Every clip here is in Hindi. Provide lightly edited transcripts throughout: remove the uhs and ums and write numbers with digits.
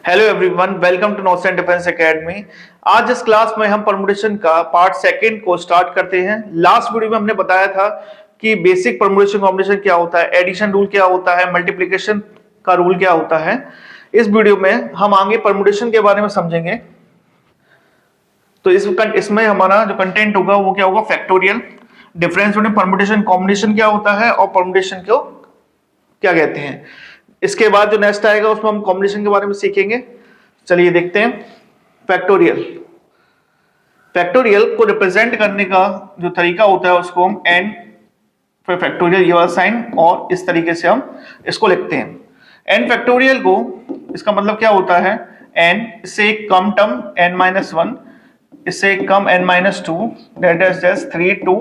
Hello everyone, welcome to north and defence academy. आज इस क्लास में हम परमुटेशन का पार्ट सेकंड को स्टार्ट करते हैं। लास्ट वीडियो में हमने बताया था कि बेसिक परमुटेशन कॉम्बिनेशन क्या होता है, एडिशन रूल क्या होता है, मल्टीप्लिकेशन का रूल क्या होता है। इस वीडियो में हम आगे परमुटेशन के बारे में समझेंगे। तो इसमें हमारा जो कंटेंट होगा वो क्या होगा, factorial, difference between permutation combination क्या होता है और परमुटेशन को क्या कहते हैं। इसके बाद जो नेक्स्ट आएगा उसमें हम कॉम्बिनेशन के बारे में सीखेंगे। चलिए देखते हैं। फैक्टोरियल, फैक्टोरियल को रिप्रेजेंट करने का जो तरीका होता है उसको हम एन फिर फैक्टोरियल ये वाला साइन और इस तरीके से हम इसको लिखते हैं। एन फैक्टोरियल को, इसका मतलब क्या होता है, एन इससे एक कम टर्म n-1, इससे एक कम n-2, दैट इज 3 2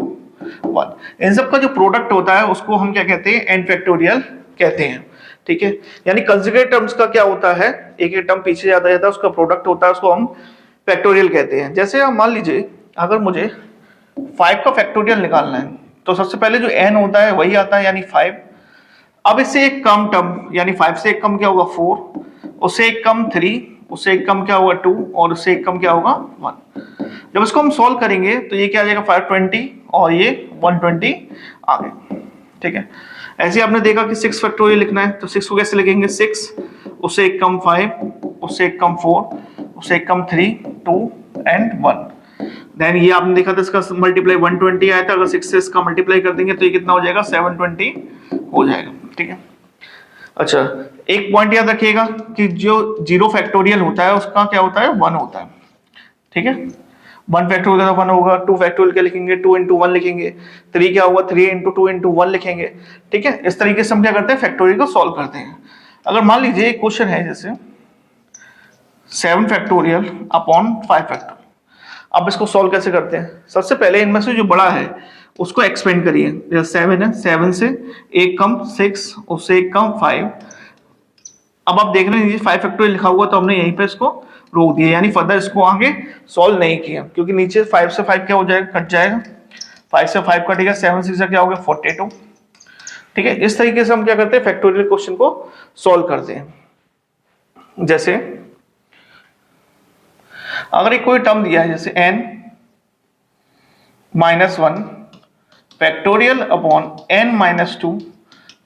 1। इन सब का जो प्रोडक्ट होता है उसको हम क्या कहते हैं, एन फैक्टोरियल कहते हैं। ठीक है, यानी कंजुगेट टर्म्स का क्या होता है, एक एक टर्म पीछे जाता है उसका प्रोडक्ट होता है, उसको हम फैक्टोरियल कहते हैं। जैसे हम मान लीजिए अगर मुझे 5 का फैक्टोरियल निकालना है तो सबसे पहले जो n होता है वही आता है, यानी 5। अब इससे एक कम टर्म, यानी 5 से एक कम क्या होगा 4, उससे एक कम 3, उससे एक कम क्या होगा 2 और उससे एक कम क्या होगा 1। जब इसको हम सॉल्व करेंगे तो ये क्या आ जाएगा 520 और ये 120 आ गए। ठीक है, ऐसे आपने देखा कि 6 फैक्टोरियल लिखना है तो 6 को कैसे लिखेंगे, 6 उससे एक कम 5, उससे एक कम 4, उससे एक कम 3 2 एंड 1। देन ये आपने देखा था इसका मल्टीप्लाई 120 आया था, अगर 6 से इसका मल्टीप्लाई कर देंगे तो ये कितना हो जाएगा 720 हो जाएगा। ठीक है, अच्छा एक पॉइंट याद रखिएगा कि जो 0 फैक्टोरियल होता है उसका क्या होता है, 1 होता है। ठीक है, 1 फैक्टोरियल का 1 होगा, 2 फैक्टोरियल क्या लिखेंगे, 2 into 1 लिखेंगे, 3 क्या होगा 3 into 2 into 1 लिखेंगे। ठीक है, इस तरीके से हम क्या करते हैं, फैक्टोरियल को सॉल्व करते हैं। अगर मान लीजिए एक क्वेश्चन है जैसे 7 फैक्टोरियल अपॉन 5 फैक्टोरियल, अब इसको सॉल्व कैसे करते हैं। सबसे पहले इनमें से जो बड़ा है उसको एक्सपेंड करिए। जैसे 7 है, 7 से एक कम 6, उससे एक कम 5। अब आप देख रहे हैं 5 फैक्टोरियल लिखा हुआ तो हमने यहीं पे इसको रोक दिया, यानी फर्दर इसको आगे सॉल्व नहीं किया, क्योंकि नीचे 5 से 5 क्या हो जाएगा, कट जाएगा। 5 से 5 कटेगा, 7 से क्या हो गया 42। ठीक है, इस तरीके से हम क्या करते हैं, फैक्टोरियल क्वेश्चन को सॉल्व करते हैं। जैसे अगर एक कोई टर्म दिया है जैसे n-1 factorial upon n-2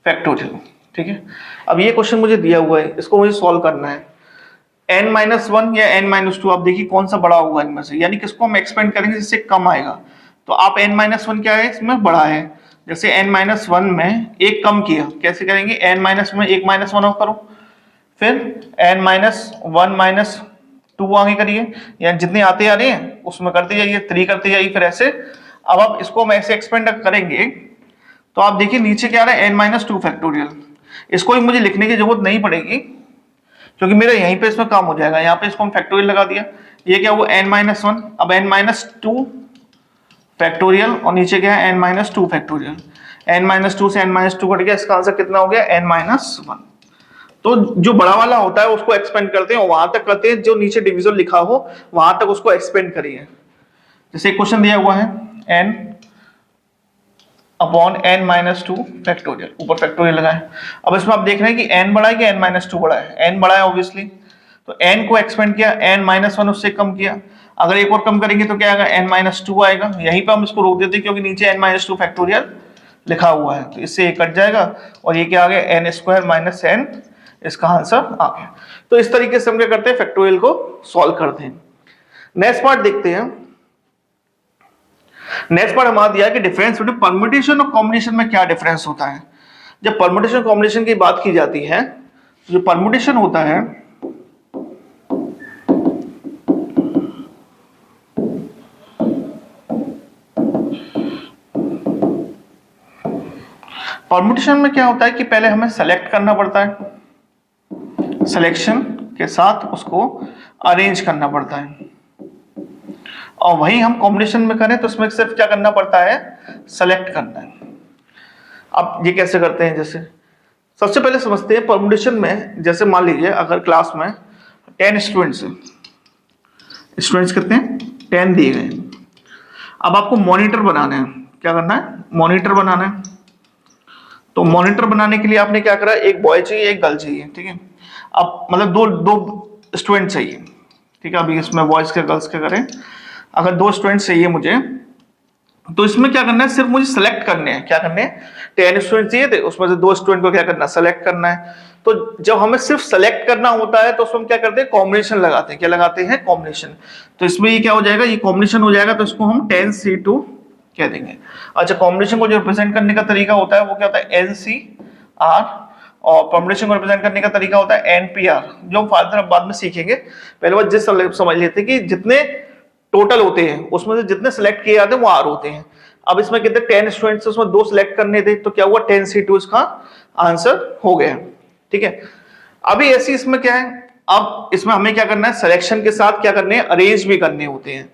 factorial. ठीक है, अब ये क्वेश्चन मुझे दिया हुआ है, इसको मुझे सॉल्व करना है। n-1 या n-2, आप देखिए कौन सा बड़ा होगा इनमें से, यानी किसको हम एक्सपेंड करेंगे जिससे कम आएगा। तो आप n-1 क्या है, इसमें बड़ा है। जैसे n-1 में एक कम किया, कैसे करेंगे, n-1 में एक -1 और करो, फिर n-1 -2 आगे करिए, या जितने आते आ रहे हैं उसमें करते जाइए, 3 करते जाइए, फिर ऐसे। अब आप इसको हम ऐसे एक्सपेंड करेंगे तो आप देखिए नीचे क्या आ रहा है, n-2 फैक्टोरियल। इसको ही मुझे लिखने की जरूरत नहीं पड़ेगी क्योंकि मेरा यहीं पे इसमें काम हो जाएगा। यहाँ पे इसको हम फैक्टोरियल लगा दिया, ये क्या हुआ n-1, अब n-2 फैक्टोरियल और नीचे क्या है n-2 फैक्टोरियल। n-2 से n-2 कट गया, इसका आंसर कितना हो गया n-1। तो जो बड़ा वाला होता है उसको एक्सपेंड करते हैं और वहां तक करते हैं जो नीचे डिवीजन लिखा हो वहां तक उसको एक्सपेंड करिए। जैसे क्वेश्चन दिया हुआ है n अपॉन n-2 फैक्टोरियल, ऊपर फैक्टोरियल लगाए। अब इसमें आप देख रहे हैं कि n बड़ा है कि n-2 बड़ा है, n बड़ा है ऑब्वियसली, तो n को एक्सपेंड किया, n-1 उससे कम किया। अगर एक और कम करेंगे तो क्या आएगा, n-2 आएगा। यहीं पे हम इसको रोक देते हैं क्योंकि नीचे n-2 फैक्टोरियल लिखा हुआ है, तो इससे ये कट जाएगा और ये क्या आ गया n² माइनस n, इसका आंसर आ गया। तो इस तरीके से हम क्या करते हैं, फैक्टोरियल को सॉल्व करते हैं। नेक्स्ट पार्ट देखते हैं। नेक्स्ट पार्ट हमारा दिया है कि डिफरेंस बिटवीन परम्यूटेशन और कॉम्बिनेशन में क्या डिफरेंस होता है। जब परम्यूटेशन कॉम्बिनेशन की बात की जाती है, जो परम्यूटेशन होता है परम्यूटेशन में क्या होता है कि पहले हमें सेलेक्ट करना पड़ता है, सिलेक्शन के साथ उसको अरेंज करना पड़ता है, और वही हम कॉम्बिनेशन में करें तो उसमें सिर्फ क्या करना पड़ता है, सेलेक्ट करना है। अब ये कैसे करते हैं, जैसे सबसे पहले समझते हैं परम्यूटेशन में। जैसे मान लीजिए अगर क्लास में 10 स्टूडेंट्स कितने हैं, 10 दिए गए। अब आपको मॉनिटर बनाना है, क्या करना है, मॉनिटर बनाना है। तो मॉनिटर बनाने के लिए आपने क्या करा, एक बॉय चाहिए एक गर्ल चाहिए। ठीक है, अब मतलब दो स्टूडेंट चाहिए, ठीक है, अभी इसमें बॉयज के गर्ल्स के करें, अगर 2 स्टूडेंट चाहिए मुझे, तो इसमें क्या करना है, सिर्फ मुझे सेलेक्ट करने हैं, क्या करने हैं, 10 स्टूडेंट चाहिए थे, उसमें से 2 स्टूडेंट को क्या करना है, सेलेक्ट करना है। तो जब हमें सिर्फ सेलेक्ट करना होता है तो उसमें हम क्या करते हैं, कॉम्बिनेशन लगाते हैं, क्या लगाते हैं, कॉम्बिनेशन। तो इसमें ये क्या हो जाएगा, ये कॉम्बिनेशन हो जाएगा, तो इसको हम 10C2 कह देंगे। अच्छा, कॉम्बिनेशन को जो रिप्रेजेंट करने का तरीका होता है वो क्या होता है, NCR, और कॉम्बिनेशन को रिप्रेजेंट करने का तरीका होता है NPR, जो हम बाद में सीखेंगे। पहले बात जिस समझ लेते हैं कि जितने टोटल होते हैं उसमें से जितने सेलेक्ट किए जाते हैं वो R होते हैं। अब इसमें कितने 10 स्टूडेंट्स, उसमें 2 सेलेक्ट करने थे, तो क्या हुआ, 10C2 इसका आंसर हो गया, ठीक है। अभी ऐसी इसमें क्या है, अब इसमें हमें क्या करना है, सिलेक्शन के साथ क्या करने हैं, अरेंज भी करने होते हैं।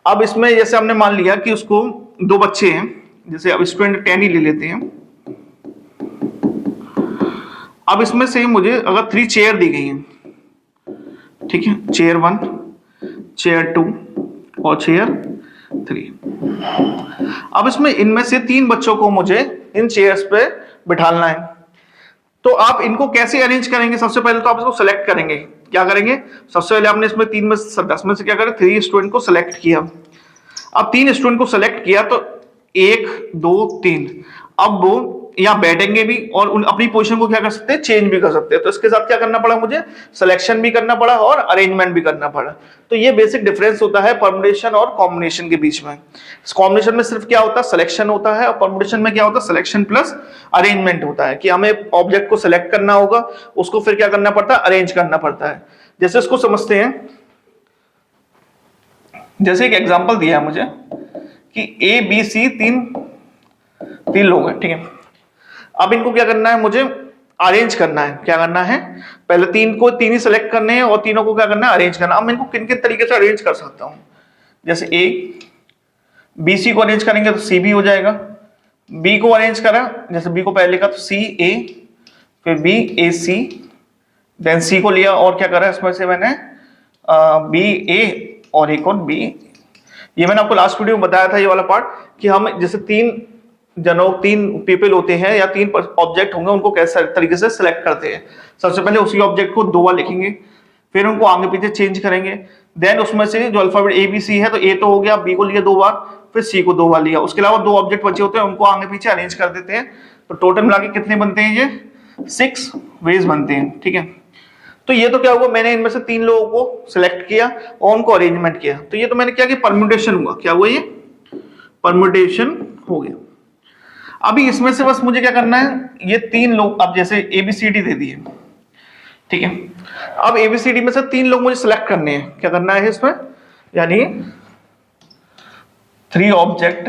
अब इसमें जैसे हमने मान लिया कि उसको 2 बच्चे हैं, जैसे अब स्टूडेंट 10 ही ले लेते हैं। अब इसमें से मुझे अगर 3 चेयर दी गई हैं, ठीक है, चेयर 1, चेयर 2 और चेयर 3। अब इसमें इनमें से 3 बच्चों को मुझे इन चेयर्स पे बिठालना है। तो आप इनको कैसे अरेंज करेंगे, सबसे पहले तो आप इसको सेलेक्ट करेंगे, क्या करेंगे, सबसे पहले आपने इसमें 3 में 10 में से क्या करें, 3 स्टूडेंट को सेलेक्ट किया। अब 3 स्टूडेंट को सेलेक्ट किया तो 1 2 3, अब वो यहाँ बैठेंगे भी और उन अपनी पोजीशन को क्या कर सकते हैं, चेंज भी कर सकते हैं। तो इसके साथ क्या करना पड़ा, मुझे सिलेक्शन भी करना पड़ा और अरेंजमेंट भी करना पड़ा। तो ये बेसिक डिफरेंस होता है परम्यूटेशन और कॉम्बिनेशन के बीच में। कॉम्बिनेशन में सिर्फ क्या होता है, सिलेक्शन होता है, और परम्यूटेशन में क्या होता है, सिलेक्शन प्लस अरेंजमेंट होता है, कि हमें ऑब्जेक्ट को सिलेक्ट करना होगा, उसको फिर क्या करना पड़ता है, अरेंज करना पड़ता है। जैसे इसको समझते हैं, जैसे एक एग्जांपल दिया है मुझे कि ABC तीन लोग हैं, ठीक है। अब इनको क्या करना है, मुझे अरेंज करना है, क्या करना है, पहले 3 ही सिलेक्ट करने हैं और तीनों को क्या करना है, अरेंज करना। अब मैं इनको किन किन तरीके से अरेंज कर सकता हूं, जैसे BC को अरेंज करेंगे तो CB हो जाएगा, B को अरेंज करा, जैसे B को पहले लिखा तो CA, फिर BAC, देन C को लिया और क्या करा, इसमें से मैंने BA और एक और B। ये मैंने आपको लास्ट वीडियो में बताया था, ये वाला पार्ट, कि हम जैसे 3 पीपल होते हैं या 3 ऑब्जेक्ट होंगे, उनको कैसे तरीके से सिलेक्ट करते हैं। सबसे पहले उसी ऑब्जेक्ट को 2 बार लिखेंगे, फिर उनको आगे पीछे चेंज करेंगे, देन उसमें से जो अल्फाबेट ABC है तो A तो हो गया, B को लिया 2 बार, फिर C को 2 बार लिया, उसके अलावा 2 ऑब्जेक्ट बचे होते हैं, उनको आगे पीछे अरेंज कर देते हैं। तो टोटल मिला के कितने बनते हैं, ये 6 वेज बनते हैं, ठीक है। तो ये तो क्या हुआ, मैंने इनमें से 3 लोगों को सिलेक्ट किया और उनको अरेंजमेंट किया, तो ये तो मैंने क्या किया, परम्यूटेशन हुआ, क्या हुआ, ये परम्यूटेशन हो गया। अभी इसमें से बस मुझे क्या करना है, ये 3 लोग, अब जैसे ABCD दे दिए, ठीक है। अब ABCD में से 3 लोग मुझे सिलेक्ट करने हैं, क्या करना है इसमें, यानी 3 ऑब्जेक्ट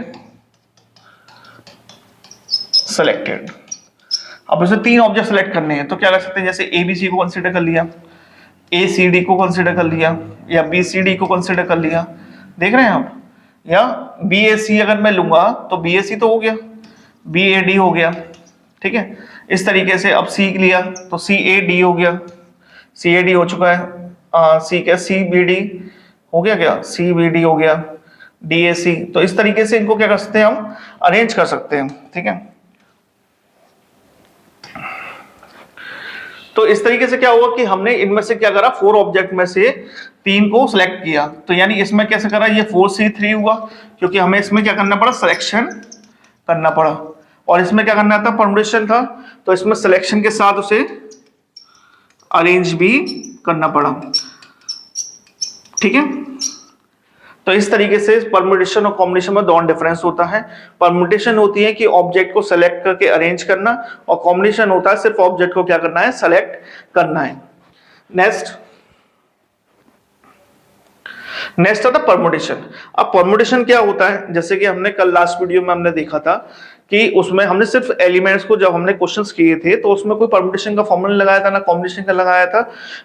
सेलेक्टेड। अब इसमें 3 ऑब्जेक्ट सेलेक्ट करने हैं, तो क्या कर सकते हैं, जैसे ABC को कंसीडर कर लिया, ACD को कंसीडर कर लिया, या BCD को कंसीडर कर लिया, देख रहे हैं आप, या BAC अगर मैं लूंगा तो BAC तो हो गया, BAD हो गया, ठीक है। इस तरीके से अब C लिया तो CAD हो गया, CAD हो चुका है, C क्या, CBD हो गया, क्या CBD हो गया, DAC। तो इस तरीके से इनको क्या कर सकते हैं, हम अरेंज कर सकते हैं, ठीक है। तो इस तरीके से क्या हुआ कि हमने इनमें से क्या करा, 4 ऑब्जेक्ट में से 3 को सिलेक्ट किया, तो यानी इसमें कैसे करा, ये 4C3 हुआ, क्योंकि हमें इसमें क्या करना पड़ा, सिलेक्शन करना पड़ा, और इसमें क्या करना था, परम्यूटेशन था, तो इसमें सिलेक्शन के साथ उसे अरेंज भी करना पड़ा, ठीक है। तो इस तरीके से परम्यूटेशन और कॉम्बिनेशन में दोनों डिफरेंस होता है। परम्यूटेशन होती है कि ऑब्जेक्ट को सेलेक्ट करके अरेंज करना, और कॉम्बिनेशन होता है सिर्फ ऑब्जेक्ट को क्या करना है, सेलेक्ट करना है। नेक्स्ट आता परम्यूटेशन। अब परम्यूटेशन क्या होता है, जैसे कि हमने कल लास्ट वीडियो में हमने देखा था कि उसमें हमने सिर्फ एलिमेंट्स को जब हमने क्वेश्चंस किए थे तो उसमें कोई परम्यूटेशन का फॉर्मूला लगाया था ना कॉम्बिनेशन का लगाया था,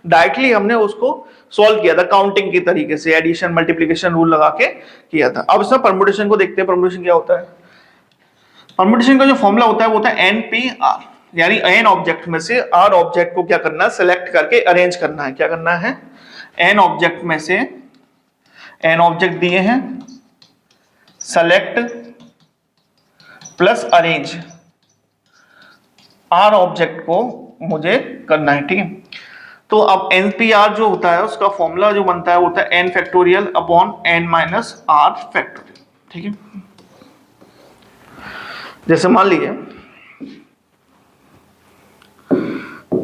डायरेक्टली हमने उसको सॉल्व किया था काउंटिंग के तरीके से, एडिशन मल्टीप्लिकेशन रूल लगा के किया था। अब इसमें परम्यूटेशन को देखते हैं, परम्यूटेशन क्या होता है। परम्यूटेशन का जो फॉर्मूला होता है वो होता है NPR, यानी n ऑब्जेक्ट में से r ऑब्जेक्ट को क्या करना है, सेलेक्ट करके अरेंज करना है। क्या करना है, n ऑब्जेक्ट में से n ऑब्जेक्ट दिए हैं, select plus arrange r object को मुझे करना है, ठीक है। तो अब NPR जो होता है उसका फॉर्मूला जो बनता है वो होता है n factorial upon n minus r factorial, ठीक है। जैसे मान लीजिए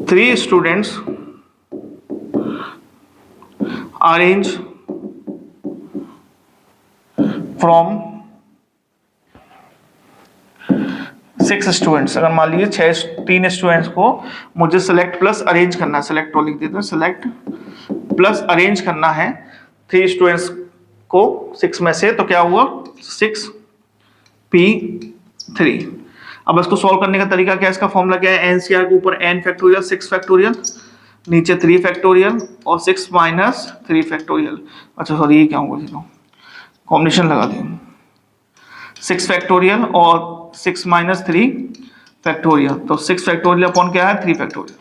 3 स्टूडेंट्स अरेंज फ्रॉम 6 स्टूडेंट्स, अगर मान लीजिए 3 स्टूडेंट्स को मुझे सेलेक्ट प्लस अरेंज करना है, सेलेक्ट तो लिख देते हैं, सेलेक्ट प्लस अरेंज करना है 3 स्टूडेंट्स को 6 में से, तो क्या हुआ 6p3। अब इसको सॉल्व करने का तरीका क्या है, इसका फॉर्मूला क्या है, NCR के ऊपर n फैक्टोरियल 6 फैक्टोरियल, नीचे 3 फैक्टोरियल और 6 माइनस 3 फैक्टोरियल। अच्छा सॉरी, ये क्या होगा, कॉम्बिनेशन लगा दें, 6 फैक्टोरियल और 6 माइनस 3 फैक्टोरियल, तो 6 फैक्टोरियल अपॉन क्या है 3 फैक्टोरियल।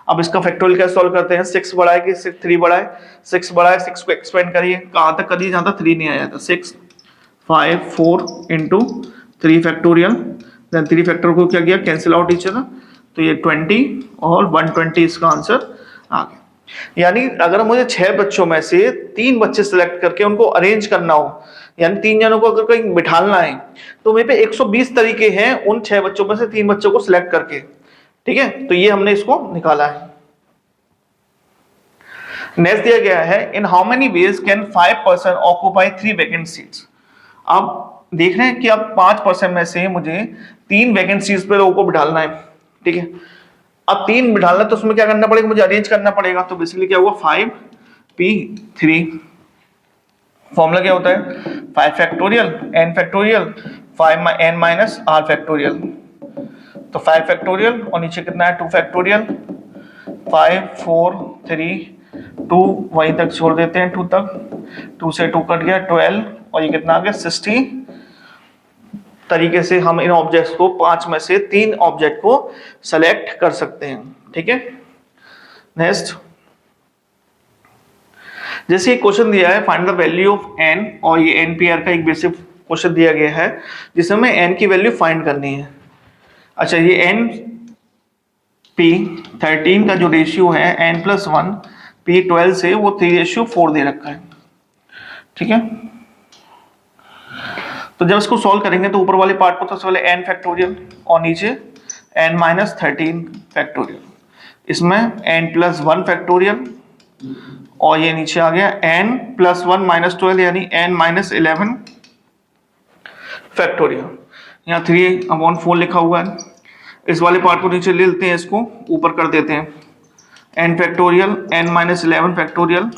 अब इसका फैक्टोरियल कैसे सॉल्व करते हैं, 6 बढ़ाए कि 3 बढ़ाए, 6 बढ़ाए 6 को एक्सपेंड करिए, कहाँ तक करिए जहाँ तक 3 नहीं आया था, 6 5 4 इंटू 3 फैक्टोरियल, देन 3 फैक्टोरियल को क्या किया, कैंसिल आउट ईच अदर, तो ये 20 और 120 इसका आंसर आ गया। यानी अगर मुझे 6 बच्चों में से 3 बच्चे सिलेक्ट करके उनको अरेंज करना हो, यानी 3 जनों को अगर कहीं बिठाना है, तो मेरे पे 120 तरीके हैं उन 6 बच्चों में से 3 बच्चों को सिलेक्ट करके, ठीक है। तो ये हमने इसको निकाला है। नेक्स्ट दिया गया है, in how many ways can 5 person occupy 3 vacant seats. अब देख रहे हैं कि अब 5% में से मुझे 3 वैकेंट सीट्स पे लोगों को बिठाना है, ठीक है। अब 3 बिठाना तो उसमें क्या करना पड़ेगा, मुझे अरेंज करना पड़ेगा, तो बेसिकली क्या हुआ 5p3। फॉर्मूला क्या होता है, 5 factorial n factorial 5 n minus r factorial, तो 5 फैक्टोरियल और नीचे कितना है 2 फैक्टोरियल, 5 4 3 2 वहीं तक छोड़ देते हैं 2 तक, 2 से 2 कट गया 12 और ये कितना आ गया 60। तरीके से हम इन ऑब्जेक्ट्स को 5 में से 3 ऑब्जेक्ट को सेलेक्ट कर सकते हैं, ठीक है। नेक्स्ट, जैसे एक क्वेश्चन दिया है find the value of n, और ये NPR का एक बेसिक क्वेश्चन दिया गया है जिसमें हमें n की वैल्यू फाइंड करनी है। अच्छा, ये NP13 का जो रेशियो है n+1 P12 से वो 3:4 दे रखा है, ठीक है। तो जब इसको सॉल्व करेंगे तो ऊपर वाले पार्ट को तो सबसे पहले n फैक्टोरियल और नीचे n-13 फैक्टोरियल, इसमें n+1 फैक्टोरियल और ये नीचे आ गया n+1 - 12 यानी n-11 फैक्टोरियल। यहाँ 3/4 लिखा हुआ है, इस वाले पार्ट को नीचे ले लेते हैं, इसको ऊपर कर देते हैं, n फैक्टोरियल n-11 फैक्टोरियल,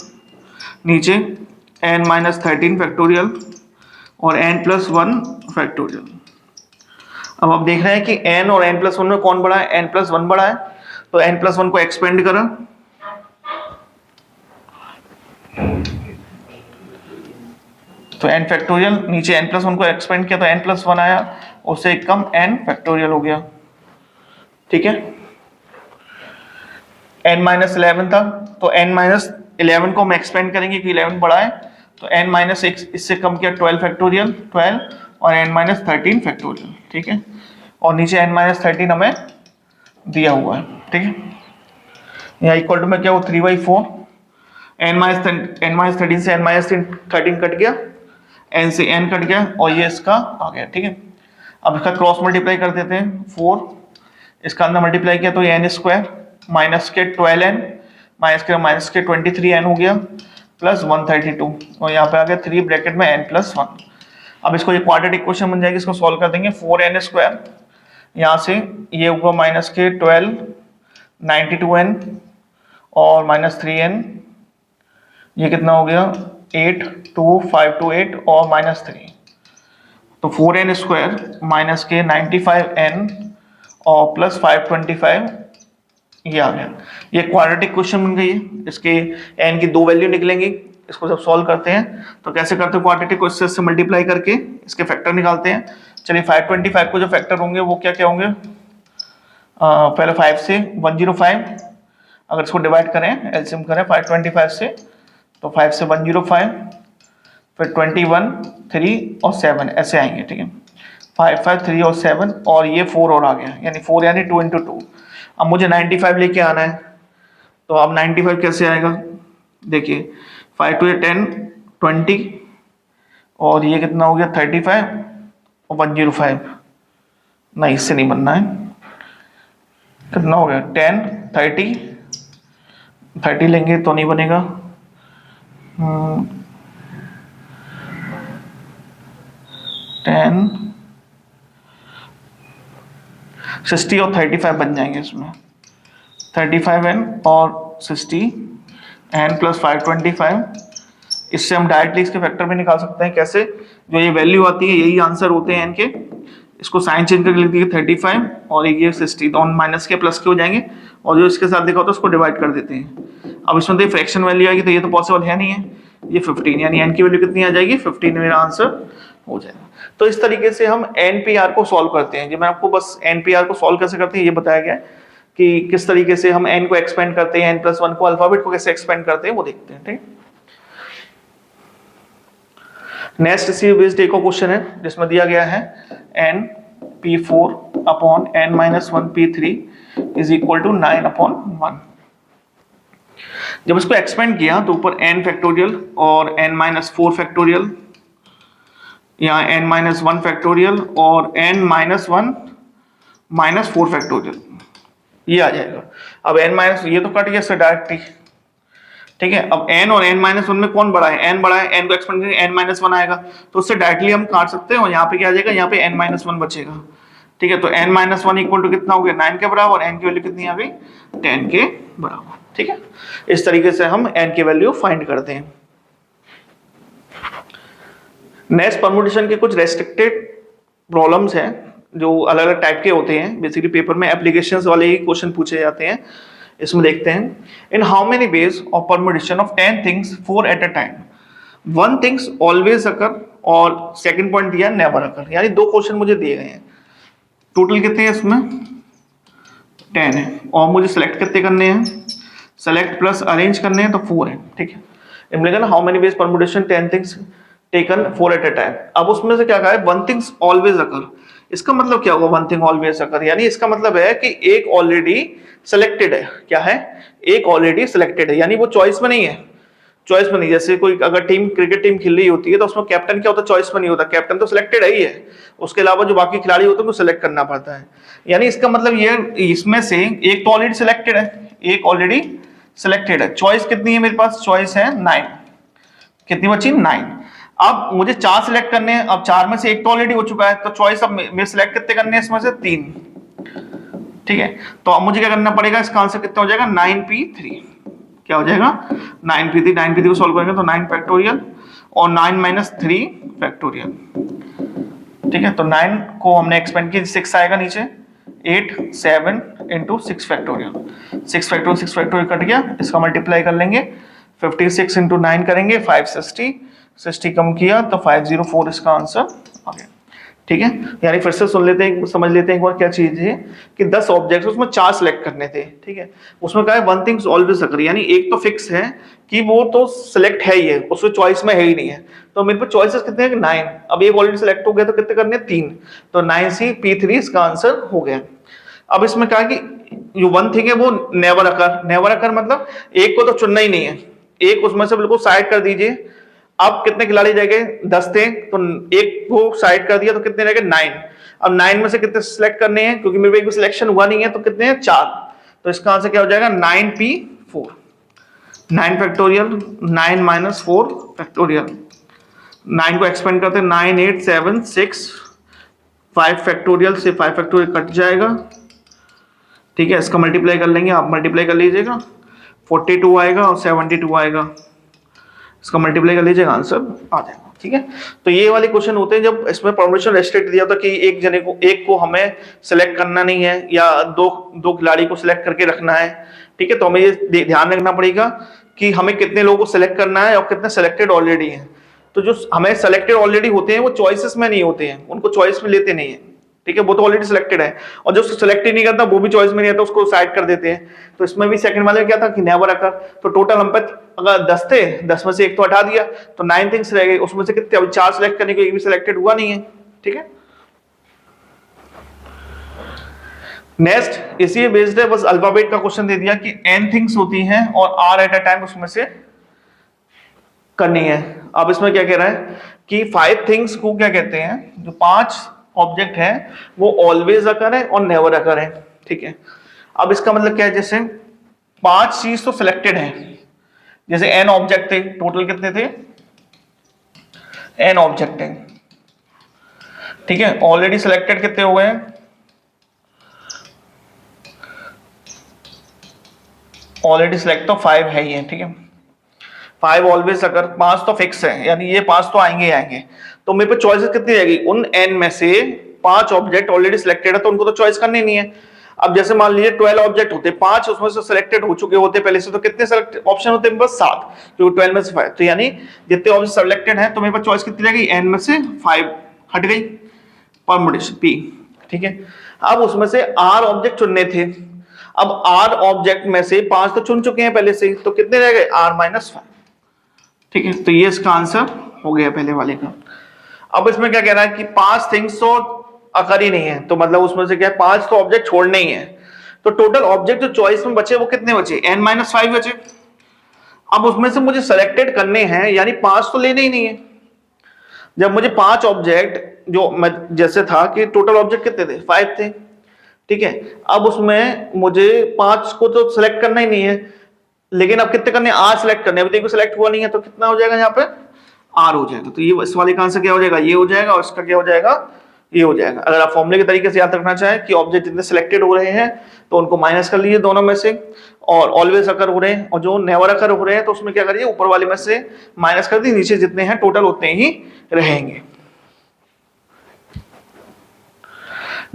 नीचे n-13 फैक्टोरियल और n+1 फैक्टोरियल। अब आप देख रहे हैं कि n और n+1 में कौन बड़ा है, n+1 बड़ा है, तो n+1 को एक्सपेंड करा, तो n फैक्टोरियल, नीचे n+1 को एक्सपेंड किया तो n+1 आया, उससे कम n फैक्टोरियल हो गया, ठीक है। n-11 था, तो n-11 को हम एक्सपेंड करेंगे कि 11 बड़ा है, तो n-1 इससे कम किया 12 फैक्टोरियल 12 और n-13 फैक्टोरियल, ठीक है। और नीचे n-13 हमें दिया हुआ है, ठीक है। यहाँ इक्वल टू में क्या हो 3/4, n-13 से n-13 कट गया, n से n कट गया और ये इसका आ गया, ठीक है। अब इसका क्रॉस मल्टीप्लाई कर देते हैं, 4 इसका अंदर मल्टीप्लाई किया तो ये n² माइनस के 12n माइनस के 23n हो गया प्लस 132 और यहाँ पे आ गया 3 ब्रैकेट में n+1। अब इसको ये क्वाड्रेटिक इक्वेशन बन जाएगी, इसको सॉल्व कर देंगे, 4n², यहाँ से ये होगा माइनस के 12 92n और माइनस 3n, ये कितना हो गया 8 2 5 2 8 और माइनस 3, तो 4n² माइनस के 95n और प्लस 525, ये आ गया। ये क्वाड्रेटिक क्वेश्चन बन गई है, इसके n की 2 वैल्यू निकलेंगी। इसको जब सॉल्व करते हैं तो कैसे करते हैं, क्वाड्रेटिक को इससे मल्टीप्लाई करके इसके फैक्टर निकालते हैं। चलिए 525 को जो फैक्टर होंगे वो क्या क्या होंगे, पहले 5 से 105, अगर इसको डिवाइड करें एलसीएम करें 525 से, तो 5 से 105, फिर 21 3 और 7 ऐसे आएंगे, ठीक है। 5 5 3 और 7 और ये 4 और आ गया, यानी 4 यानी 2 × 2। अब मुझे 95 लेके आना है, तो अब 95 कैसे आएगा, देखिए 5 टू 10 20 और ये कितना हो गया 35 और 105, नहीं इससे नहीं बनना है, कितना हो गया 10 30 लेंगे तो नहीं बनेगा, 10 60 और 35 बन जाएंगे इसमें, 35n और 60n प्लस 525, इससे हम डायरेक्टली इसके फैक्टर भी निकाल सकते हैं। कैसे, जो ये वैल्यू आती है यही आंसर होते हैं इनके, इसको साइन चेंज करके लिख दीजिए 35 और ये 60, तो माइनस के प्लस के हो जाएंगे और जो इसके साथ देखा होता है उसको डिवाइड कर देते हैं। अब इसमें तो फ्रैक्शन वैल्यू आएगी तो ये तो पॉसिबल है नहीं है, ये 15 यानी n की वैल्यू कितनी आ जाएगी 15, मेरा आंसर हो जाएगा। तो इस तरीके से हम NPR को सॉल्व करते हैं। जो मैं आपको बस NPR को सॉल्व कैसे करते हैं ये बताया गया है कि किस तरीके से हम n को एक्सपेंड करते हैं, n+1 को अल्फाबेट को कैसे एक्सपेंड करते हैं वो देखते हैं। ठीक, नेक्स्ट इसी बेस्ड एक क्वेश्चन है जिसमें दिया गया है np4 upon n-1 p3 is equal to 9/1। जब इसको एक्सपेंड किया तो ऊपर n फैक्टोरियल और n-4 फैक्टोरियल, यहाँ n-1 फैक्टोरियल और n-1 -4 फैक्टोरियल, ये आ जाएगा। अब n- ये तो कट गया सर डायरेक्टली, ठीक है। अब n और n-1 में कौन बड़ा है, n बड़ा है, n को एक्सपेंड करेंगे n-1 आएगा तो उससे डायरेक्टली हम काट सकते हैं और यहाँ पे क्या आ जाएगा, यहाँ पे n-1 बचेगा। ठीक है, तो n-1 इक्वल टू कितना हो गया 9 के बराबर, n की वैल्यू कितनी आ गई 10 के बराबर। ठीक है, इस तरीके से हम n की वैल्यू फाइंड करते हैं। नेक्स्ट परमुटेशन के कुछ रेस्ट्रिक्टेड प्रॉब्लम्स हैं जो अलग अलग टाइप के होते हैं, बेसिकली पेपर में एप्लीकेशंस वाले ही क्वेश्चन पूछे जाते हैं। इसमें देखते हैं, in how many ways of permutation of 10 things 4 at a time 1 things always occur, और सेकंड पॉइंट दिया नेवर अकर, यानी 2 क्वेश्चन मुझे दिए गए हैं। टोटल कितने हैं इसमें 10 है और मुझे सेलेक्ट कितने करने हैं, सेलेक्ट प्लस अरेंज करने हैं तो 4 है। ठीक है, इनमें how many veg permutation 10 things taken 4 at a time. अब उसमें से क्या कहा है 1 थिंग्स ऑलवेज अकर, इसका मतलब क्या होगा 1 थिंग ऑलवेज अकर, यानी इसका मतलब है कि एक ऑलरेडी सिलेक्टेड है। क्या है, एक ऑलरेडी सिलेक्टेड है, यानी वो चॉइस में नहीं है, चॉइस में नहीं। जैसे कोई अगर टीम क्रिकेट टीम खेल रही होती है तो उसमें कैप्टन क्या होता है, चॉइस में नहीं होता, कैप्टन तो सिलेक्टेड है ही है, उसके अलावा जो बाकी खिलाड़ी होते हैं उनको सिलेक्ट करना पड़ता है। यानी इसका मतलब ये इसमें से एक तो ऑलरेडी सिलेक्टेड है, एक ऑलरेडी सिलेक्टेड है। चॉइस कितनी है मेरे पास, चॉइस है 9, कितनी बची 9। अब मुझे 4 सिलेक्ट करने हैं, अब 4 में से एक तो ऑलरेडी हो चुका है तो चॉइस अब मैं सिलेक्ट कितने करने हैं इसमें से 3। ठीक है, तो अब मुझे क्या करना पड़ेगा, इसका आंसर कितना हो जाएगा 9p3, क्या हो जाएगा 9p3। 9p3 को सॉल्व करेंगे तो 9 फैक्टोरियल और 9 - 3 फैक्टोरियल। ठीक है, तो 9 को हमने एक्सपेंड किया 6 आएगा नीचे, 8 7 × 6 फैक्टोरियल, 6 फैक्टोरियल कट गया, इसका मल्टीप्लाई कर लेंगे 56 × 9 करेंगे 560, 60 कम किया तो 504 इसका आंसर आ गया। ठीक है, यानी फिर से सुन लेते हैं, समझ लेते हैं एक बार क्या चीज है कि 10 ऑब्जेक्ट्स उसमें 4 सिलेक्ट करने थे। ठीक है, उसमें क्या है 1 थिंग्स ऑलवेज अकर, यानी एक तो फिक्स है कि वो तो सिलेक्ट है ही है, उसमें चॉइस में है ही नहीं है। तो मेरे पास चॉइसेस कितने हैं 9, अब एक ऑलरेडी सिलेक्ट हो गया तो कितने करने 3, तो 9c p3 इसका आंसर हो गया। अब इसमें कहा कि जो 1 थिंग है वो नेवर अकर, नेवर अकर मतलब एक को तो चुनना ही नहीं है, एक उसमें से बिल्कुल साइड कर दीजिए। अब कितने खिलाड़ी रह गए 10 थे तो एक को साइड कर दिया तो कितने रह गए 9। अब 9 में से कितने सिलेक्ट करने हैं, क्योंकि मेरे को सिलेक्शन हुआ नहीं है तो कितने हैं 4, तो इसका आंसर क्या हो जाएगा 9p4, 9 फैक्टोरियल 9 - 4 फैक्टोरियल। 9 को एक्सपेंड करते हैं 9 8 7 6, 5 फैक्टोरियल से 5 फैक्टोरियल कट जाएगा। ठीक है, इसका मल्टीप्लाई कर लेंगे, आप मल्टीप्लाई कर लीजिएगा 42 आएगा और 72 आएगा, इसका मल्टीप्लाई कर लीजिएगा आंसर आ जाएगा। ठीक है, तो ये वाले क्वेश्चन होते हैं जब इसमें परमिशन रेस्ट्रिक्ट दिया था कि एक को हमें सिलेक्ट करना नहीं है या दो खिलाड़ी को सिलेक्ट करके रखना है। ठीक है, तो हमें ये ध्यान रखना पड़ेगा कि हमें कितने लोगों को सिलेक्ट करना है और कितने सिलेक्टेड ऑलरेडी हैं। तो जो हमें सिलेक्टेड ऑलरेडी होते हैं वो चॉइसेस में नहीं होते हैं, उनको चॉइस में लेते नहीं है। ठीक है, वो तो ऑलरेडी सिलेक्टेड है, और जो सिलेक्ट ही नहीं करता वो भी चॉइस में नहीं आता, उसको साइड कर देते हैं। तो इसमें भी सेकंड वाले में क्या था कि नेवर अकर, तो टोटल हम पे अगर 10 थे, 10 में से एक तो हटा दिया तो 9 थिंग्स रह गए, उसमें से कितने अभी 4 सिलेक्ट करने को, एक भी सिलेक्टेड हुआ नहीं है। ठीक है, नेक्स्ट इसी बेस्ड है, बस अल्फाबेट का क्वेश्चन दे दिया कि n थिंग्स होती हैं और r एट अ टाइम उसमें से करनी है। अब इसमें क्या कह रहा है कि 5 थिंग्स को क्या कहते हैं, जो 5 ऑब्जेक्ट है वो ऑलवेज अकर है और नेवर अकर है, ठीक है। अब इसका मतलब क्या है, जैसे 5 चीज तो सिलेक्टेड है, जैसे n ऑब्जेक्ट थे, टोटल कितने थे, n ऑब्जेक्ट है, ठीक है। ऑलरेडी सिलेक्टेड कितने हो गए हैं, ऑलरेडी सिलेक्ट तो 5 है ही है, ठीक है। 5 ऑलवेज अगर 5 तो फिक्स है, यानी ये 5 तो आएंगे ही आएंगे। तो मेरे पे चॉइसेस कितनी रहेगी, उन n में से 5 ऑब्जेक्ट ऑलरेडी सिलेक्टेड है तो उनको तो चॉइस करनी नहीं है। अब जैसे मान लीजिए 12 ऑब्जेक्ट होते, 5 उसमें से सिलेक्टेड हो चुके होते पहले से, तो कितने सेलेक्ट ऑप्शन होते हैं, बस 7, क्योंकि 12 में से 5, तो यानी जितने ऑब्जेक्ट सिलेक्टेड है तो मेरे पास चॉइस कितनी रहेगी, n में से 5 हट गई, परमुटेशन p, ठीक है। अब उसमें से r ऑब्जेक्ट चुनने थे, अब r ऑब्जेक्ट में से 5 तो चुन चुके हैं पहले से, तो कितने रह गए, r-5, ठीक है। तो ये इसका आंसर हो गया पहले वाले का। अब इसमें क्या कह रहा है कि 5 थिंग्स तो अकर ही नहीं है, तो मतलब उसमें से क्या है, 5 तो ऑब्जेक्ट छोड़ने ही है, तो टोटल ऑब्जेक्ट जो चॉइस में बचे वो कितने बचे, n-5 बचे। अब उसमें से मुझे सेलेक्टेड करने हैं, यानी 5 तो लेने ही नहीं है। जब मुझे 5 ऑब्जेक्ट जो मैं जैसे था कि टोटल ऑब्जेक्ट कितने थे, 5 थे, ठीक है। अब उसमें मुझे 5 को तो सिलेक्ट करना ही नहीं है, लेकिन अब कितने करने, आर सिलेक्ट करने, अभी देखो सिलेक्ट हुआ नहीं है, तो कितना हो जाएगा यहाँ पे, आर हो जाएगा। तो ये इस वाले का आंसर क्या हो जाएगा, ये हो जाएगा, और इसका क्या हो जाएगा, ये हो जाएगा। अगर आप फॉर्मूले के तरीके से याद रखना चाहें कि ऑब्जेक्ट जितने सिलेक्टेड हो रहे हैं तो उनको माइनस कर लीजिए दोनों में से, और ऑलवेज अकर हो रहे हैं और जो नेवर अकर हो रहे हैं तो उसमें क्या करिए, ऊपर वाले में से माइनस कर दी, नीचे जितने हैं टोटल उतने ही रहेंगे।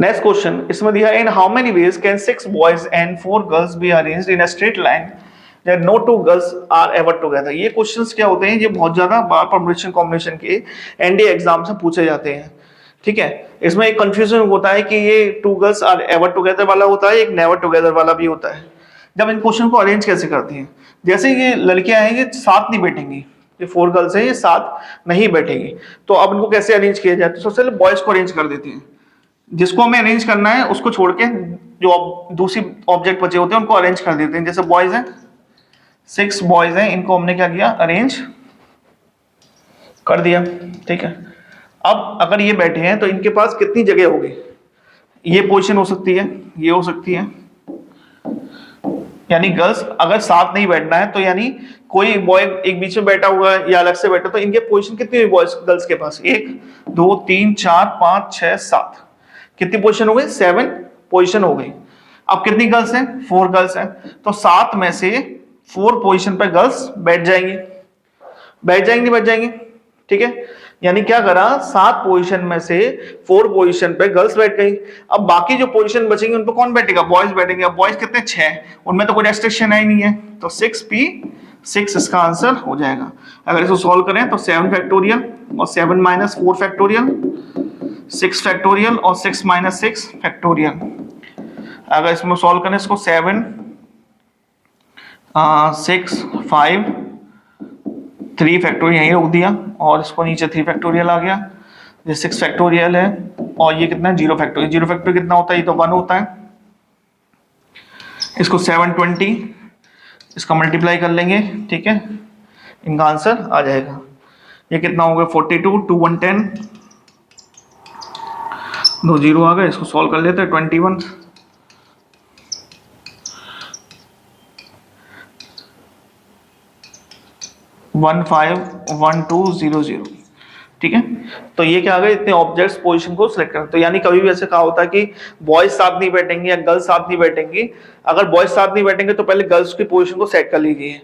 नेक्स्ट क्वेश्चन इसमें दिया है, in how many ways can 6 boys and 4 girls be arranged in a straight line that no 2 girls are ever together. ये क्वेश्चंस क्या होते हैं, ये बहुत ज्यादा बार परमुटेशन कॉम्बिनेशन के एनडीए एग्जाम से पूछे जाते हैं, ठीक है। इसमें एक कंफ्यूजन होता है कि ये 2 गर्ल्स आर एवर टुगेदर वाला होता है, एक नेवर टुगेदर वाला भी होता है। जब इन क्वेश्चन को अरेंज कैसे करती हैं, जैसे ये लड़कियां हैं ये साथ नहीं बैठेंगी, ये 4 गर्ल्स हैं ये साथ नहीं बैठेंगी, तो अब इनको कैसे अरेंज किया जाए, तो सबसे पहले बॉयज को अरेंज कर देते हैं, जिसको हमें अरेंज करना है उसको छोड़ के जो दूसरी ऑब्जेक्ट बचे होते हैं उनको अरेंज कर देते हैं। जैसे बॉयज हैं, 6 बॉयज हैं, इनको हमने क्या किया, अरेंज कर दिया, ठीक है। अब अगर ये बैठे हैं तो इनके पास कितनी जगह होगी, ये पोजीशन हो सकती है, ये हो सकती है, यानी गर्ल्स अगर साथ नहीं बैठना है तो यानी कोई बॉय एक बीच में बैठा हुआ है या अलग से बैठा, तो इनके पोजीशन कितनी हुई बॉयज गर्ल्स के पास, 1 2 3 4 5 6 7, कितनी पोजीशन हो गई, 7 पोजीशन हो गई। अब कितनी गर्ल्स हैं, 4 गर्ल्स हैं, तो 7 में से 4 पोजीशन पर गर्ल्स बैठ जाएंगी, बैठ जाएंगी, बैठ जाएंगी, ठीक है। यानी क्या करा, 7 पोजीशन में से 4 पोजीशन पे गर्ल्स बैठ गई। अब बाकी जो पोजीशन बचेंगी उन पे कौन बैठेगा, बॉयज बैठेंगे। अब बॉयज कितने, 6, उनमें तो कोई रेस्ट्रिक्शन है ही नहीं है, तो 6p6 इसका आंसर हो जाएगा। अगर इसको सॉल्व करें तो 7 फैक्टोरियल और 7 माइनस 4 फैक्टोरियल, 6 फैक्टोरियल और 6 माइनस 6 फैक्टोरियल। अगर इसमें सॉल्व करें इसको 7 6 5 3 फैक्टोरियल यहीं रोक दिया, और इसको नीचे 3 फैक्टोरियल आ गया, ये 6 फैक्टोरियल है, और ये कितना है 0 फैक्टोरियल। 0 फैक्टोरियल कितना होता है, ये तो 1 होता है। इसको 720 इसका मल्टीप्लाई कर लेंगे, ठीक है, इनका आंसर आ जाएगा। ये कितना होगा, 42 2 1 10, 2 0 आ गए। इसको सॉल्व कर लेते हैं, 21 1 5 1 2 0 0, ठीक है। तो ये क्या आ गए, इतने ऑब्जेक्ट्स पोजीशन को सिलेक्ट करना। तो यानी कभी भी ऐसे कहा होता है कि बॉयज साथ नहीं बैठेंगे या गर्ल्स साथ नहीं बैठेंगी। अगर बॉयज साथ नहीं बैठेंगे तो पहले गर्ल्स की पोजीशन को सेट कर लीजिए,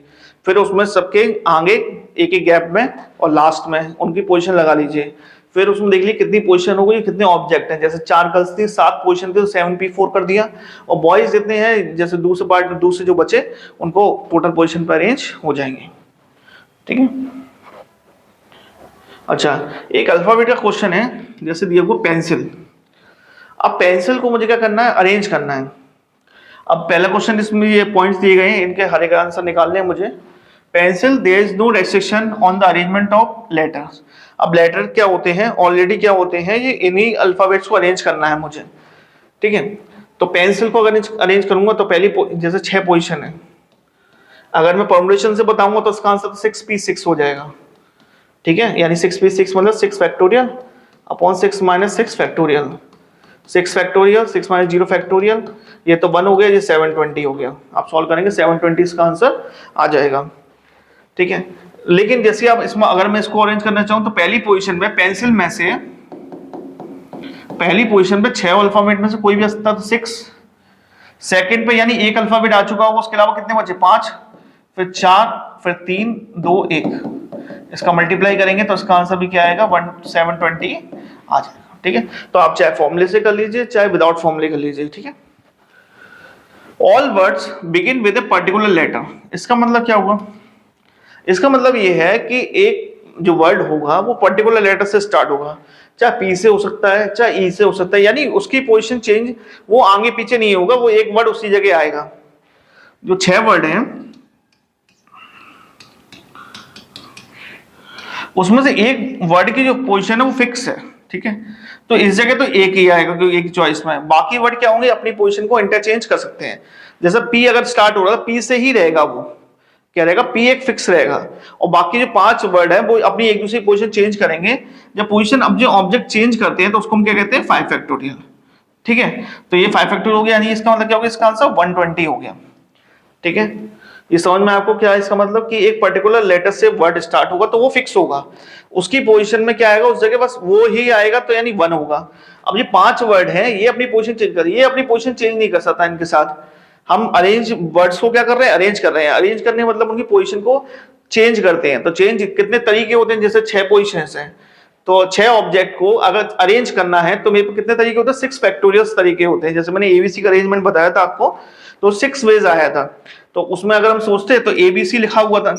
फिर उसमें सबके आगे एक एक गैप में और लास्ट में उनकी पोजीशन लगा लीजिए, फिर उसमें देख लीजिए कितनी पोजीशन हो गई, कितने ऑब्जेक्ट हैं। जैसे 4 गर्ल्स थी, 7 पोजीशन थी, तो 7p4 कर दिया, और बॉयज जितने हैं जैसे दूसरे जो बचे उनको टोटल पोजीशन पर अरेंज हो जाएंगे, ठीक है। अच्छा, एक अल्फाबेट का क्वेश्चन है, जैसे दिया को पेंसिल। अब पेंसिल को मुझे क्या करना है, अरेंज करना है। अब पहला क्वेश्चन, इसमें ये पॉइंट्स दिए गए हैं, इनके हर एक आंसर निकालने हैं मुझे। Pencil, there is no restriction on the arrangement of letters. अब लेटर क्या होते हैं, ऑलरेडी क्या होते हैं, ये इन्हीं अल्फाबेट्स को अरेंज करना है मुझे, ठीक है। तो पेंसिल को अगर अरेंज करूंगा तो पहली जैसे 6 पोजीशन है, अगर मैं परम्यूटेशन से बताऊंगा तो इसका आंसर 6p6 हो जाएगा, ठीक है। यानी 6p6 मतलब 6 factorial upon 6 minus 6 factorial, 6 factorial 6 minus 0 factorial, ये तो 1 हो गया, ये 720 हो गया। आप सॉल्व करेंगे 720 इसका आंसर आ जाएगा, ठीक है। लेकिन जैसे आप इसमें अगर मैं इसको अरेंज करना चाहूं तो पहली पोजीशन पे पेंसिल में से पहली पोजीशन पे 6 अल्फाबेट में से कोई भी आ सकता, तो 6। सेकंड पे यानी एक अल्फाबेट आ चुका होगा, उसके अलावा कितने बचे, 5, फिर 4, फिर 3 2 1, इसका मल्टीप्लाई करेंगे तो इसका आंसर भी क्या आएगा 720 आ जाएगा, ठीक है। तो आप चाहे फॉर्मूले से कर लीजिए चाहे विदाउट फॉर्मूले कर लीजिए, ठीक है। All words begin with a particular letter, इसका मतलब क्या हुआ, इसका मतलब ये है कि एक जो वर्ड होगा वो पर्टिकुलर लेटर से स्टार्ट होगा, चाहे पी से हो सकता है चाहे ई से हो सकता है, यानी उसकी पोजीशन चेंज वो आगे पीछे नहीं होगा, वो एक वर्ड उसी जगह आएगा। जो 6 वर्ड हैं उसमें से एक वर्ड की जो पोजीशन है वो फिक्स है, ठीक है। तो इस जगह तो एक ही आएगा क्योंकि एक ही चॉइस में है, बाकी वर्ड क्या होंगे अपनी पोजीशन को इंटरचेंज कर सकते हैं। जैसे पी अगर स्टार्ट हो रहा है पी से ही रहेगा, वो क्या रहेगा, पी एक फिक्स रहेगा, और बाकी जो 5 वर्ड है वो अपनी एक दूसरी पोजीशन चेंज करेंगे। जब पोजीशन अब जो ऑब्जेक्ट चेंज करते हैं तो उसको हम क्या कहते हैं 5 फैक्टोरियल, ठीक है। तो ये 5 फैक्टोरियल हो गया, यानी इसका मतलब क्या हो गया, इसका आंसर 120 हो गया, ठीक है। ये समझ में आपको क्या है इसका मतलब, कि एक पर्टिकुलर लेटर से वर्ड स्टार्ट होगा तो वो फिक्स होगा, उसकी पोजीशन में क्या आएगा उस जगह बस वो ही आएगा, तो यानी 1 होगा। अब ये 5 वर्ड हैं, ये अपनी पोजीशन चेंज कर, ये अपनी पोजीशन चेंज नहीं कर सकता, इनके साथ हम अरेंज वर्ड्स को क्या कर रहे हैं, अरेंज कर रहे हैं। अरेंज करने मतलब उनकी पोजीशन को चेंज करते हैं। तो चेंज कितने तरीके होते हैं, जैसे 6 पोजीशंस हैं, तो 6 ऑब्जेक्ट को अगर अरेंज करना है तो मेरे को कितने तरीके होते हैं, 6 फैक्टोरियल तरीके होते हैं। जैसे मैंने एबीसी का अरेंजमेंट बताया था आपको, तो 6 वेज आया था। तो उसमें अगर हम सोचते तो एबीसी लिखा हुआ था,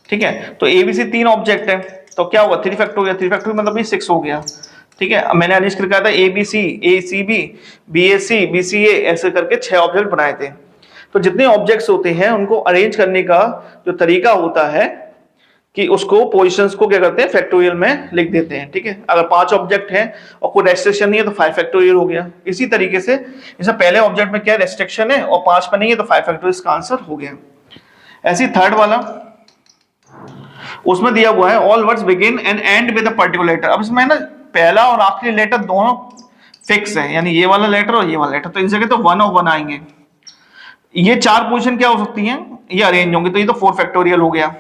ठीक है। तो एबीसी 3 ऑब्जेक्ट है तो क्या हुआ 3 फैक्टोरियल, 3 फैक्टोरियल मतलब ये 6 हो गया, ठीक है। मैंने अरेंज करके कहा था एबीसी एसीबी बीएसी बीसीए ऐसे करके 6 ऑब्जेक्ट बनाए थे। तो जितने ऑब्जेक्ट्स होते हैं उनको अरेंज करने का जो तरीका होता है कि उसको पोजीशंस को क्या करते हैं फैक्टोरियल में लिख देते हैं, ठीक है। अगर 5 ऑब्जेक्ट हैं और कोई रेस्ट्रिक्शन नहीं है तो 5 फैक्टोरियल हो गया। इसी तरीके से जैसे पहले ऑब्जेक्ट में क्या रेस्ट्रिक्शन है और 5 पे नहीं है तो 5 फैक्टोरियल इसका आंसर हो गया। ऐसी थर्ड वाला उसमें दिया हुआ है all words begin and end with a particular letter. अब इसमें ना पहला और आखिरी लेटर दोनों फिक्स है, यानी ये वाला लेटर और ये वाला लेटर, तो इस जगह तो 1 और 1 आएंगे। ये 4 पोजीशन क्या हो सकती हैं, ये अरेंज होंगे, तो ये तो 4 फैक्टोरियल हो गया।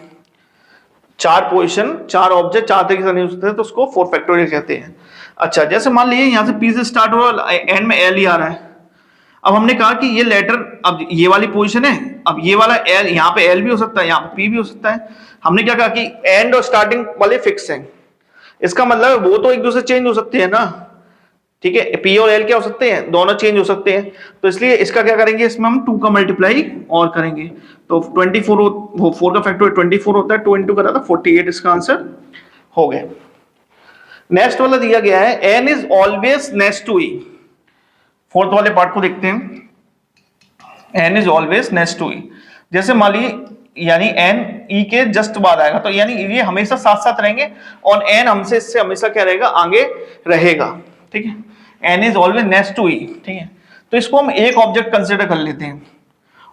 4 पोजीशन 4 ऑब्जेक्ट 4 तरीके से अरेंज होते हैं तो उसको 4 फैक्टोरियल कहते हैं। अच्छा, जैसे मान लीजिए यहां से पी से स्टार्ट हो रहा है, एंड में एल ही आ रहा है। अब हमने कहा कि ये लेटर, अब ये वाली पोजीशन है, अब ये वाला एल, यहाँ पे एल भी हो सकता है, यहाँ पे पी भी हो सकता है। हमने क्या कहा कि एंड और स्टार्टिंग वाले फिक्स हैं, इसका मतलब वो तो एक दूसरे चेंज हो सकते हैं ना, ठीक है। पी और एल क्या हो सकते हैं, दोनों चेंज हो सकते हैं, तो इसलिए इसका क्या करेंगे, इसमें हम 2 का मल्टीप्लाई और करेंगे तो 24 4 का फैक्टर 24 होता है, 2 इंटू करा था 48 इसका आंसर हो गया। नेक्स्ट वाला दिया गया है N is always next to E. Fourth वाले पार्ट को देखते हैं, N is always next to E. जैसे मान लीजिए यानी एन ई के जस्ट बाद आएगा, तो यानी ये हमेशा साथ साथ रहेंगे और एन हमसे इससे हमेशा क्या रहेगा, आगे रहेगा, ठीक है। N is always next to E, ठीक है। तो इसको हम एक ऑब्जेक्ट कंसिडर कर लेते हैं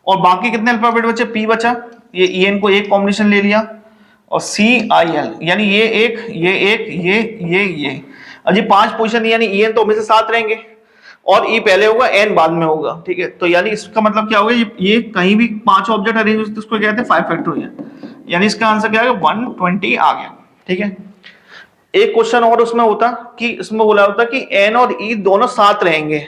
और बाकी कितने अल्फाबेट बचे, पी बचा, ये ई एन को एक कॉम्बिनेशन ले लिया और सी आई एल, यानी ये एक ये एक ये और ये 5 पोजीशन, यानी ई एन तो हमेशा साथ रहेंगे और ई पहले होगा एन बाद में होगा, ठीक है। तो यानी इसका मतलब क्या होगा, ये कहीं भी 5 ऑब्जेक्ट अरेंज होते हैं उसको कहते हैं 5 फैक्टोरियल, यानी इसका आंसर क्या आएगा 120 आ गया, ठीक है। एक क्वेश्चन और उसमें होता कि इसमें बोला होता कि एन और ई दोनों साथ रहेंगे,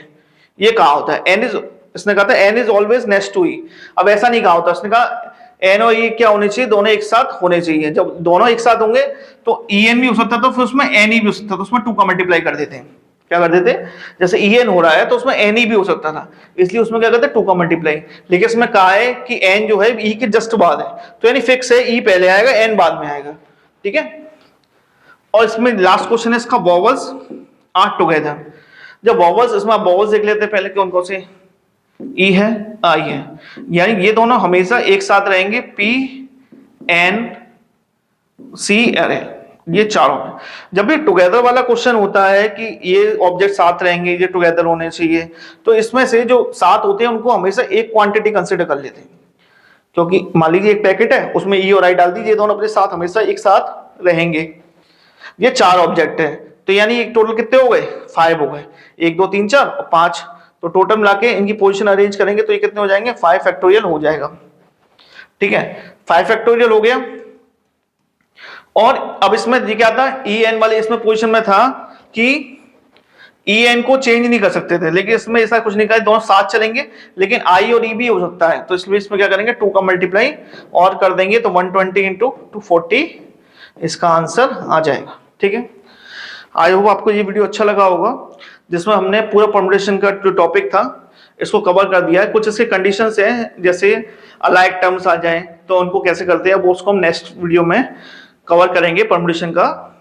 ये कहा होता है एन इज, इसने कहा था N is always next to E. अब ऐसा नहीं कहा होता, इसने कहा एन और ई क्या होने चाहिए, दोनों एक साथ होने चाहिए। जब दोनों एक साथ होंगे तो ई एन भी हो सकता था, फिर उसमें एन ई भी हो सकता था, उसमें 2 का मल्टीप्लाई कर देते हैं। क्या कर देते, जैसे ई एन हो रहा है तो उसमें एन ई भी हो सकता था, इसलिए उसमें क्या करते 2 का मल्टीप्लाई। लेकिन इसमें कहा है कि एन जो है ई के जस्ट बाद है, तो यानी फिक्स है ई पहले आएगा एन बाद में आएगा, ठीक है। और इसमें लास्ट क्वेश्चन है इसका वॉवल्स आर टुगेदर। जब वॉवल्स, इसमें आप वॉवल्स देख लेते हैं पहले कौन कौन से, ई है आई है, यानी ये दोनों हमेशा एक साथ रहेंगे, पी एन सी एल, ये चारों। जब भी टुगेदर वाला क्वेश्चन होता है कि ये ऑब्जेक्ट साथ रहेंगे, ये टुगेदर होने चाहिए, तो इसमें से जो साथ होते हैं उनको हमेशा एक क्वांटिटी कंसिडर कर लेते हैं, क्योंकि मान लीजिए एक पैकेट है, उसमें ई और आई डाल दीजिए, दोनों अपने साथ हमेशा एक साथ रहेंगे। ये 4 ऑब्जेक्ट है, तो यानी एक टोटल कितने हो गए, 5 हो गए, 1 2 3 4 और 5, तो टोटल मिला के इनकी पोजीशन अरेंज करेंगे तो ये कितने हो जाएंगे, 5 फैक्टोरियल हो जाएगा। ठीक है, 5 फैक्टोरियल हो गया। और अब इसमें ये क्या था, ई एन वाले इसमें पोजीशन में था कि ई एन को चेंज नहीं कर सकते थे, लेकिन इसमें ऐसा कुछ नहीं कहा, दोनों साथ चलेंगे, लेकिन आई और ई भी हो सकता है, तो इसलिए इसमें क्या करेंगे, 2 का मल्टीप्लाई और कर देंगे, तो 120 इंटू 240 इसका आंसर आ जाएगा। ठीक है, आई होप आपको ये वीडियो अच्छा लगा होगा, जिसमें हमने पूरा परम्यूटेशन का जो टॉपिक था इसको कवर कर दिया है। कुछ इसके कंडीशंस हैं, जैसे अलाइक टर्म्स आ जाएं तो उनको कैसे करते हैं, वो उसको हम नेक्स्ट वीडियो में कवर करेंगे परम्यूटेशन का।